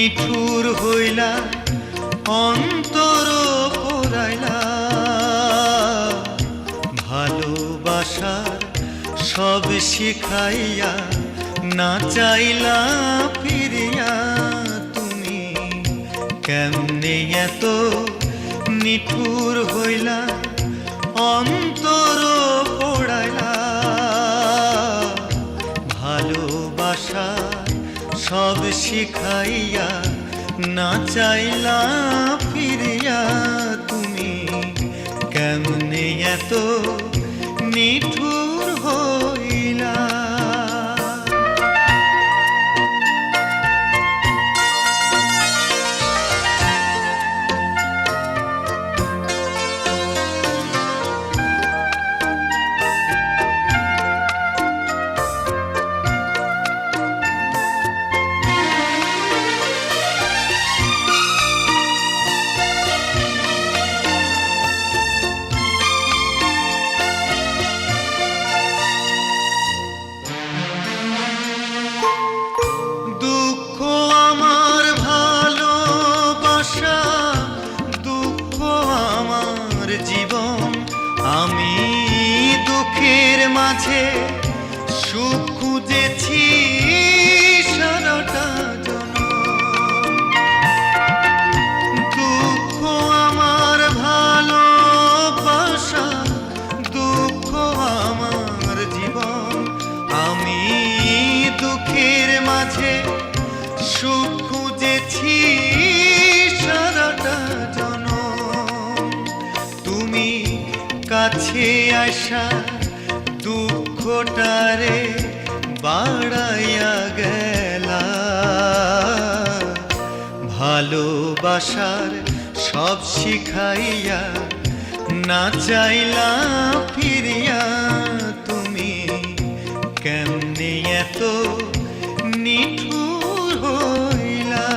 নিঠুর হইলা অন্তর পোড়াইলা ভালোবাসার সব শিখাইয়া না চাইলা ফিরিয়া তুমি কেমনে এত নিঠুর হইলা অন্তর পোড়াইলা ভালোবাসার সব শিখাইয়া না চাইলা ফিরিয়া তুমি কেমনে এত নিঠুর হইলা। জীবন আমি দুঃখের মাঝে সুখ খুঁজেছি সারাটা জনম। দুঃখ আমার ভালোবাসা, দুঃখ আমার জীবন আমি দুঃখের মাঝে সুখ খুঁজেছি সারাটা জনম। তুমি কাছে আসা দুঃখটারে বাড়াইয়া গেলা ভালোবাসার সব শিখাইয়া না চাইলা ফিরিয়া তুমি কেমনে এত নিঠুর হইলা।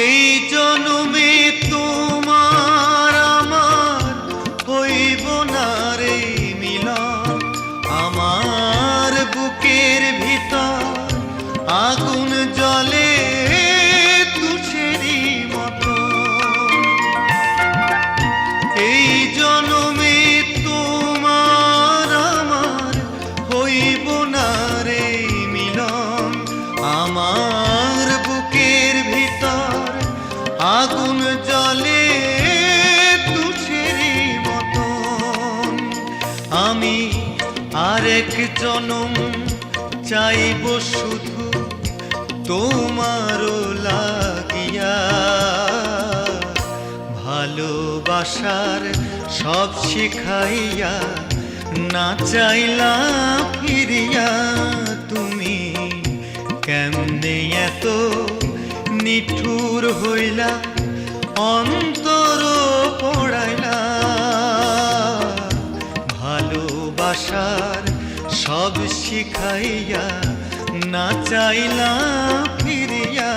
এই জন্মে তোমার আমার হইব না রে মিলন, আমার বুকের ভিতর আগুন জ্বলে তুষেরই মতো। এই জন্মে তোমার আমার হইব না রে মিলন, আমার বুকের ভিতর আগুন জ্বলে তুষেরই মতন। আমি আরেক জনম চাইব শুধু তোমারও লাগিয়া ভালোবাসার সব শিখাইয়া না চাইলা ফিরিয়া তুমি কেমনে এত নিঠুর হইলা অন্তর পোড়াইলা ভালোবাসার সব শিখাইয়া না চাইলা ফিরিয়া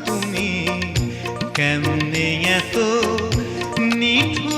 তুমি কেমনে এত নিঠুর